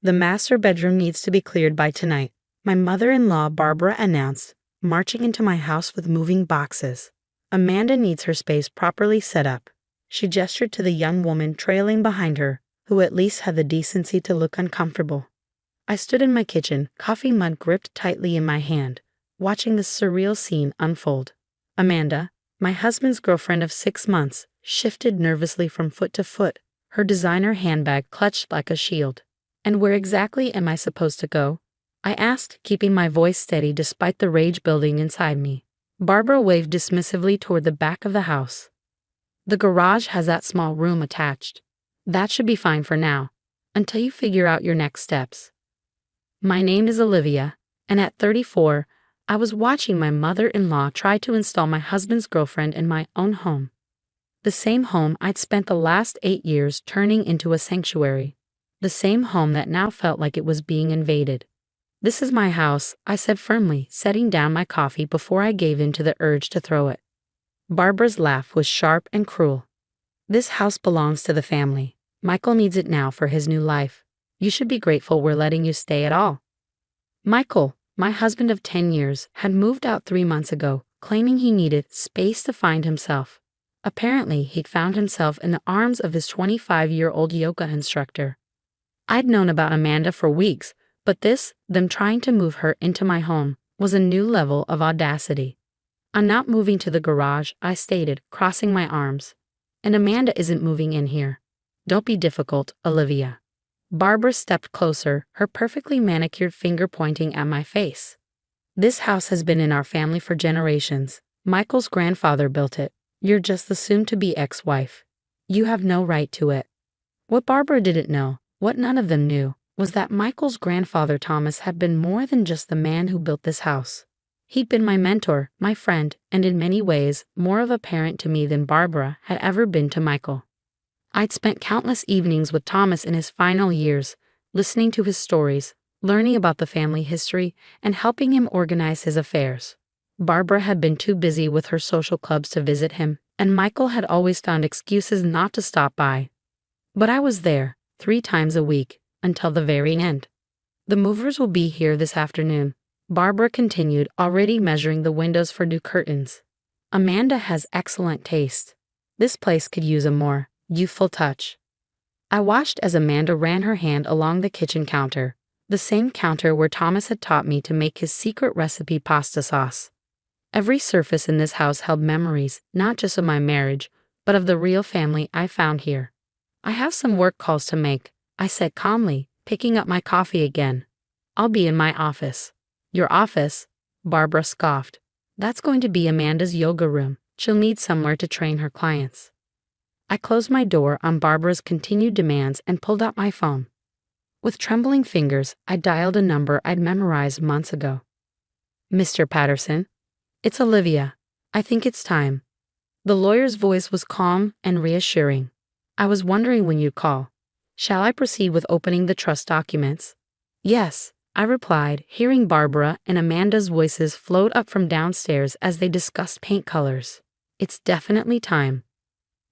The master bedroom needs to be cleared by tonight, my mother-in-law Barbara announced, marching into my house with moving boxes. Amanda needs her space properly set up. She gestured to the young woman trailing behind her, who at least had the decency to look uncomfortable. I stood in my kitchen, coffee mug gripped tightly in my hand, watching this surreal scene unfold. Amanda, my husband's girlfriend of 6 months, shifted nervously from foot to foot, her designer handbag clutched like a shield. "And where exactly am I supposed to go?" I asked, keeping my voice steady despite the rage building inside me. Barbara waved dismissively toward the back of the house. "The garage has that small room attached. That should be fine for now, until you figure out your next steps." My name is Olivia, and at 34, I was watching my mother-in-law try to install my husband's girlfriend in my own home. The same home I'd spent the last 8 years turning into a sanctuary. The same home that now felt like it was being invaded. "This is my house," I said firmly, setting down my coffee before I gave in to the urge to throw it. Barbara's laugh was sharp and cruel. "This house belongs to the family. Michael needs it now for his new life. You should be grateful we're letting you stay at all." Michael, my husband of 10 years, had moved out 3 months ago, claiming he needed space to find himself. Apparently, he'd found himself in the arms of his 25-year-old yoga instructor. I'd known about Amanda for weeks, but them trying to move her into my home, was a new level of audacity. "I'm not moving to the garage," I stated, crossing my arms. "And Amanda isn't moving in here. Don't be difficult, Olivia." Barbara stepped closer, her perfectly manicured finger pointing at my face. "This house has been in our family for generations. Michael's grandfather built it. You're just the soon-to-be ex-wife. You have no right to it." What Barbara didn't know, what none of them knew, was that Michael's grandfather Thomas had been more than just the man who built this house. He'd been my mentor, my friend, and in many ways, more of a parent to me than Barbara had ever been to Michael. I'd spent countless evenings with Thomas in his final years, listening to his stories, learning about the family history, and helping him organize his affairs. Barbara had been too busy with her social clubs to visit him, and Michael had always found excuses not to stop by. But I was there, 3 times a week, until the very end. "The movers will be here this afternoon," Barbara continued, already measuring the windows for new curtains. "Amanda has excellent taste. This place could use a more youthful touch." I watched as Amanda ran her hand along the kitchen counter, the same counter where Thomas had taught me to make his secret recipe pasta sauce. Every surface in this house held memories, not just of my marriage, but of the real family I found here. "I have some work calls to make," I said calmly, picking up my coffee again. "I'll be in my office." "Your office?" Barbara scoffed. "That's going to be Amanda's yoga room. She'll need somewhere to train her clients." I closed my door on Barbara's continued demands and pulled out my phone. With trembling fingers, I dialed a number I'd memorized months ago. "Mr. Patterson? It's Olivia. I think it's time." The lawyer's voice was calm and reassuring. "I was wondering when you'd call. Shall I proceed with opening the trust documents?" "Yes," I replied, hearing Barbara and Amanda's voices float up from downstairs as they discussed paint colors. "It's definitely time."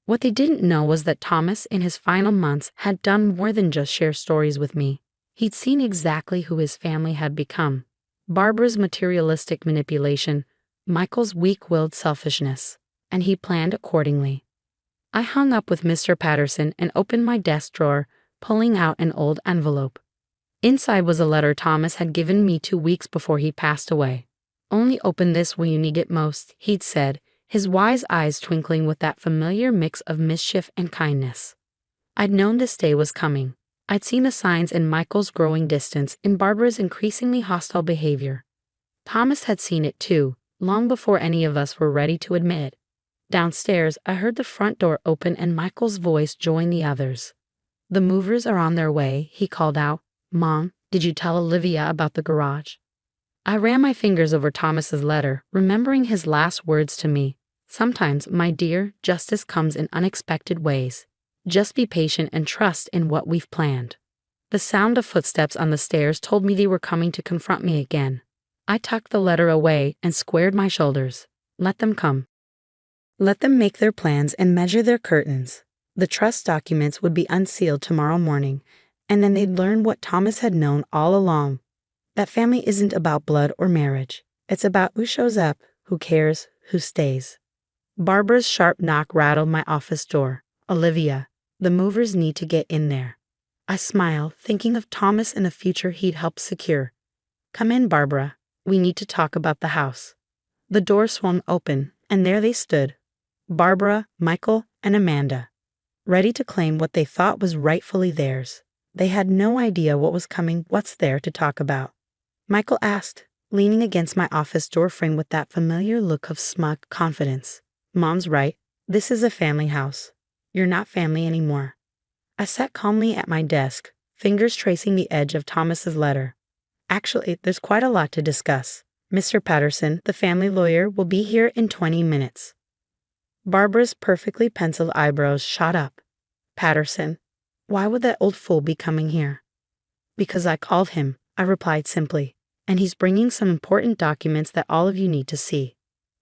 What they didn't know was that Thomas, in his final months, had done more than just share stories with me. He'd seen exactly who his family had become. Barbara's materialistic manipulation, Michael's weak-willed selfishness, and he planned accordingly. I hung up with Mr. Patterson and opened my desk drawer, pulling out an old envelope. Inside was a letter Thomas had given me 2 weeks before he passed away. "Only open this when you need it most," he'd said, his wise eyes twinkling with that familiar mix of mischief and kindness. I'd known this day was coming. I'd seen the signs in Michael's growing distance, in Barbara's increasingly hostile behavior. Thomas had seen it too, long before any of us were ready to admit it. Downstairs, I heard the front door open and Michael's voice join the others. "The movers are on their way," he called out. "Mom, did you tell Olivia about the garage?" I ran my fingers over Thomas's letter, remembering his last words to me. "Sometimes, my dear, justice comes in unexpected ways. Just be patient and trust in what we've planned." The sound of footsteps on the stairs told me they were coming to confront me again. I tucked the letter away and squared my shoulders. Let them come. Let them make their plans and measure their curtains. The trust documents would be unsealed tomorrow morning, And then they'd learn what Thomas had known all along. That family isn't about blood or marriage. It's about who shows up, who cares, who stays. Barbara's sharp knock rattled my office door. Olivia, the movers need to get in there. I smiled, thinking of Thomas and the future he'd helped secure. Come in, Barbara. We need to talk about the house. The door swung open, and there they stood. Barbara, Michael, and Amanda, ready to claim what they thought was rightfully theirs. They had no idea what was coming, what's there to talk about. Michael asked, leaning against my office door frame with that familiar look of smug confidence. Mom's right. This is a family house. You're not family anymore. I sat calmly at my desk, fingers tracing the edge of Thomas's letter. Actually, there's quite a lot to discuss. Mr. Patterson, the family lawyer, will be here in 20 minutes. Barbara's perfectly penciled eyebrows shot up. Patterson? Why would that old fool be coming here? Because I called him, I replied simply, and he's bringing some important documents that all of you need to see.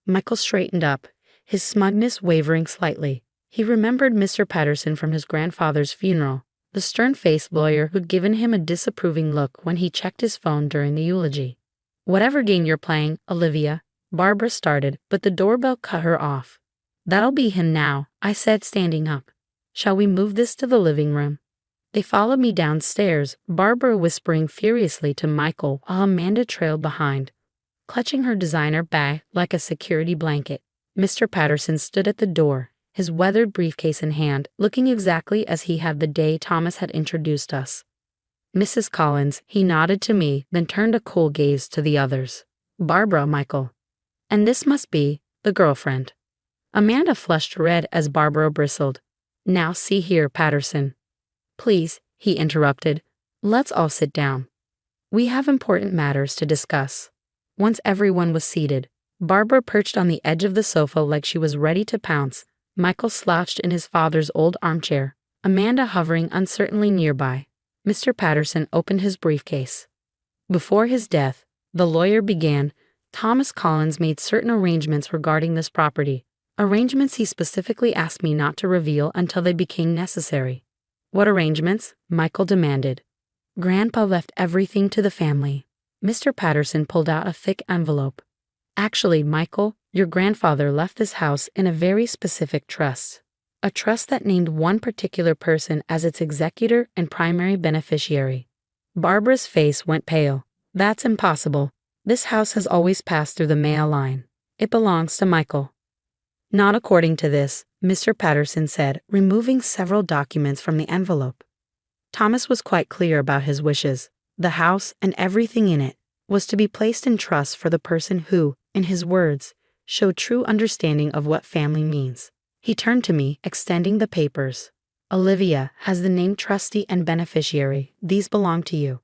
Michael straightened up, his smugness wavering slightly. He remembered Mr. Patterson from his grandfather's funeral, the stern-faced lawyer who'd given him a disapproving look when he checked his phone during the eulogy. Whatever game you're playing, Olivia, Barbara started, but the doorbell cut her off. That'll be him now, I said, standing up. Shall we move this to the living room? They followed me downstairs, Barbara whispering furiously to Michael while Amanda trailed behind, clutching her designer bag like a security blanket. Mr. Patterson stood at the door, his weathered briefcase in hand, looking exactly as he had the day Thomas had introduced us. Mrs. Collins, he nodded to me, then turned a cool gaze to the others. Barbara, Michael. And this must be the girlfriend. Amanda flushed red as Barbara bristled. Now see here, Patterson. Please, he interrupted. Let's all sit down. We have important matters to discuss. Once everyone was seated, Barbara perched on the edge of the sofa like she was ready to pounce. Michael slouched in his father's old armchair, Amanda hovering uncertainly nearby. Mr. Patterson opened his briefcase. Before his death, the lawyer began, Thomas Collins made certain arrangements regarding this property, arrangements he specifically asked me not to reveal until they became necessary. What arrangements? Michael demanded. Grandpa left everything to the family. Mr. Patterson pulled out a thick envelope. Actually, Michael, your grandfather left this house in a very specific trust. A trust that named one particular person as its executor and primary beneficiary. Barbara's face went pale. That's impossible. This house has always passed through the male line. It belongs to Michael. Not according to this, Mr. Patterson said, removing several documents from the envelope. Thomas was quite clear about his wishes. The house and everything in it was to be placed in trust for the person who, in his words, showed true understanding of what family means. He turned to me, extending the papers. Olivia has the name trustee and beneficiary. These belong to you.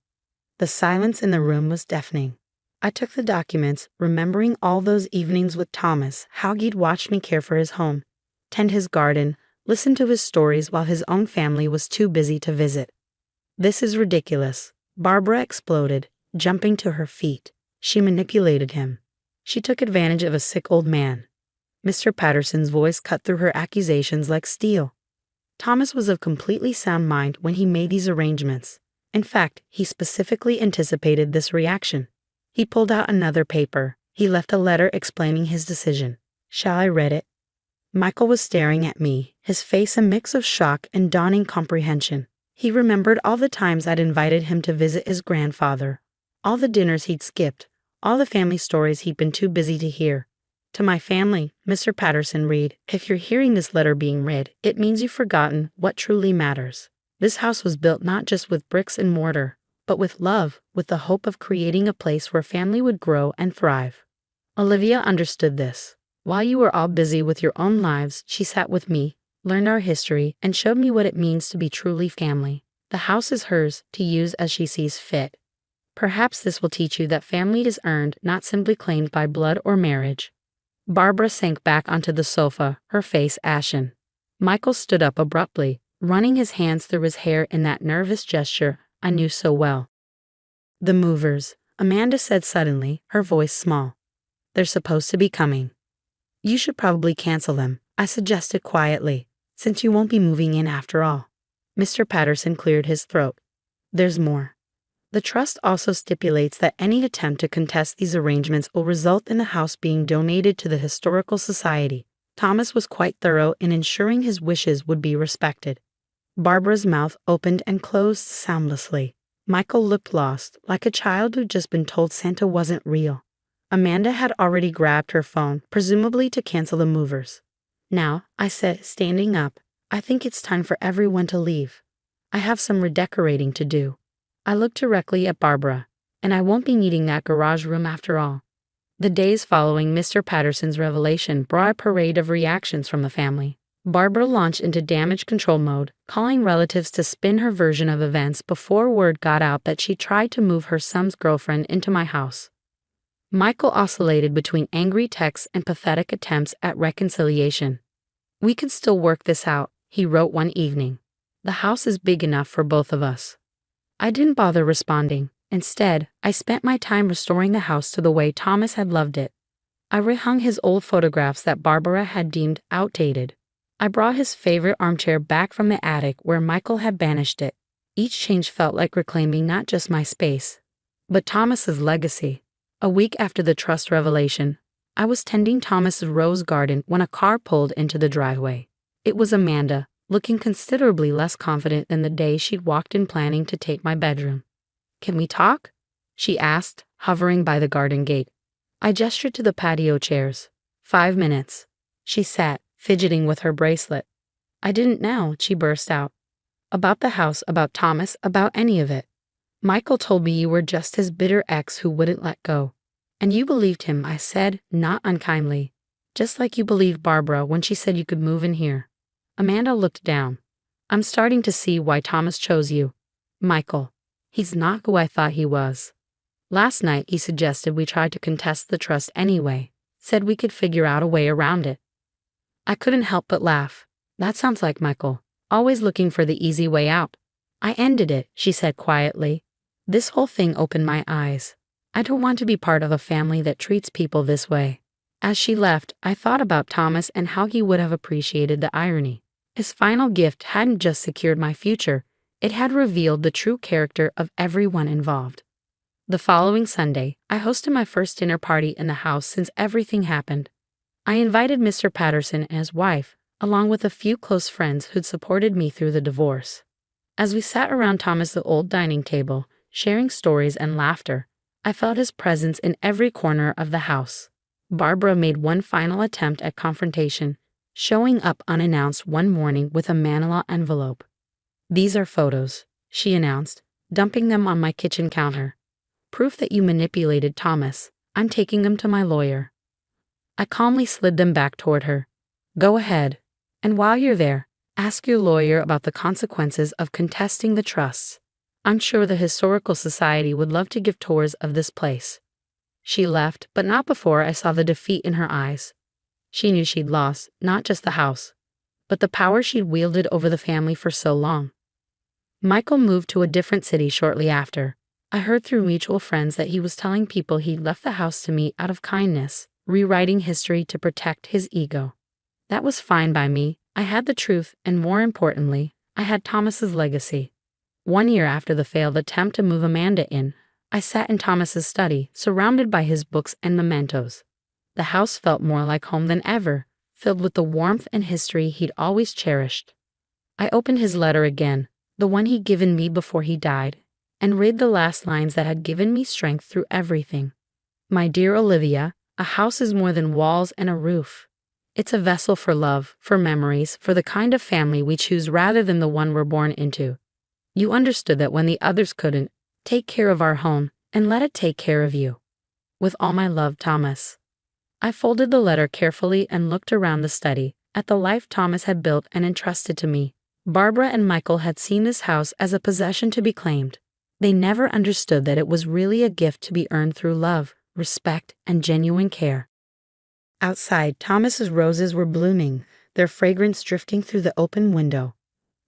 The silence in the room was deafening. I took the documents, remembering all those evenings with Thomas, how he'd watched me care for his home, tend his garden, listen to his stories while his own family was too busy to visit. This is ridiculous. Barbara exploded, jumping to her feet. She manipulated him. She took advantage of a sick old man. Mr. Patterson's voice cut through her accusations like steel. Thomas was of completely sound mind when he made these arrangements. In fact, he specifically anticipated this reaction. He pulled out another paper. He left a letter explaining his decision. Shall I read it? Michael was staring at me, his face a mix of shock and dawning comprehension. He remembered all the times I'd invited him to visit his grandfather, all the dinners he'd skipped, all the family stories he'd been too busy to hear. To my family, Mr. Patterson read, if you're hearing this letter being read, it means you've forgotten what truly matters. This house was built not just with bricks and mortar, but with love, with the hope of creating a place where family would grow and thrive. Olivia understood this. While you were all busy with your own lives, she sat with me, learned our history, and showed me what it means to be truly family. The house is hers, to use as she sees fit. Perhaps this will teach you that family is earned, not simply claimed by blood or marriage. Barbara sank back onto the sofa, her face ashen. Michael stood up abruptly, running his hands through his hair in that nervous gesture I knew so well. The movers, Amanda said suddenly, her voice small. They're supposed to be coming. You should probably cancel them, I suggested quietly, since you won't be moving in after all. Mr. Patterson cleared his throat. There's more. The trust also stipulates that any attempt to contest these arrangements will result in the house being donated to the Historical Society. Thomas was quite thorough in ensuring his wishes would be respected. Barbara's mouth opened and closed soundlessly. Michael looked lost, like a child who'd just been told Santa wasn't real. Amanda had already grabbed her phone, presumably to cancel the movers. Now, I said, standing up, I think it's time for everyone to leave. I have some redecorating to do. I looked directly at Barbara, and I won't be needing that garage room after all. The days following Mr. Patterson's revelation brought a parade of reactions from the family. Barbara launched into damage control mode, calling relatives to spin her version of events before word got out that she tried to move her son's girlfriend into my house. Michael oscillated between angry texts and pathetic attempts at reconciliation. We can still work this out, he wrote one evening. The house is big enough for both of us. I didn't bother responding. Instead, I spent my time restoring the house to the way Thomas had loved it. I rehung his old photographs that Barbara had deemed outdated. I brought his favorite armchair back from the attic where Michael had banished it. Each change felt like reclaiming not just my space, but Thomas's legacy. A week after the trust revelation, I was tending Thomas's rose garden when a car pulled into the driveway. It was Amanda, looking considerably less confident than the day she'd walked in planning to take my bedroom. "Can we talk?" she asked, hovering by the garden gate. I gestured to the patio chairs. 5 minutes. She sat, fidgeting with her bracelet. "I didn't know," she burst out. "About the house, about Thomas, about any of it. Michael told me you were just his bitter ex who wouldn't let go. And you believed him," I said, not unkindly. "Just like you believed Barbara when she said you could move in here." Amanda looked down. "I'm starting to see why Thomas chose you. Michael. He's not who I thought he was. Last night he suggested we try to contest the trust anyway, said we could figure out a way around it. I couldn't help but laugh. That sounds like Michael, always looking for the easy way out. I ended it," she said quietly. "This whole thing opened my eyes. I don't want to be part of a family that treats people this way." As she left, I thought about Thomas and how he would have appreciated the irony. His final gift hadn't just secured my future, it had revealed the true character of everyone involved. The following Sunday, I hosted my first dinner party in the house since everything happened. I invited Mr. Patterson and his wife, along with a few close friends who'd supported me through the divorce. As we sat around Thomas's old dining table, sharing stories and laughter, I felt his presence in every corner of the house. Barbara made one final attempt at confrontation, showing up unannounced one morning with a manila envelope. "These are photos," she announced, dumping them on my kitchen counter. "Proof that you manipulated Thomas. I'm taking them to my lawyer." I calmly slid them back toward her. "Go ahead. And while you're there, ask your lawyer about the consequences of contesting the trusts. I'm sure the Historical Society would love to give tours of this place." She left, but not before I saw the defeat in her eyes. She knew she'd lost, not just the house, but the power she'd wielded over the family for so long. Michael moved to a different city shortly after. I heard through mutual friends that he was telling people he'd left the house to me out of kindness, rewriting history to protect his ego. That was fine by me. I had the truth, and more importantly, I had Thomas's legacy. 1 year after the failed attempt to move Amanda in, I sat in Thomas's study, surrounded by his books and mementos. The house felt more like home than ever, filled with the warmth and history he'd always cherished. I opened his letter again, the one he'd given me before he died, and read the last lines that had given me strength through everything. "My dear Olivia, a house is more than walls and a roof. It's a vessel for love, for memories, for the kind of family we choose rather than the one we're born into. You understood that when the others couldn't. Take care of our home, and let it take care of you. With all my love, Thomas." I folded the letter carefully and looked around the study, at the life Thomas had built and entrusted to me. Barbara and Michael had seen this house as a possession to be claimed. They never understood that it was really a gift to be earned through love, respect, and genuine care. Outside, Thomas's roses were blooming, their fragrance drifting through the open window.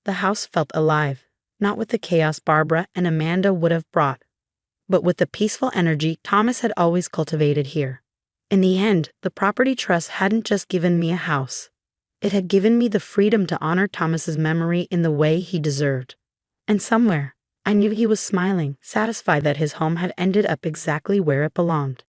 The house felt alive, not with the chaos Barbara and Amanda would have brought, but with the peaceful energy Thomas had always cultivated here. In the end, the property trust hadn't just given me a house. It had given me the freedom to honor Thomas's memory in the way he deserved. And somewhere, I knew he was smiling, satisfied that his home had ended up exactly where it belonged.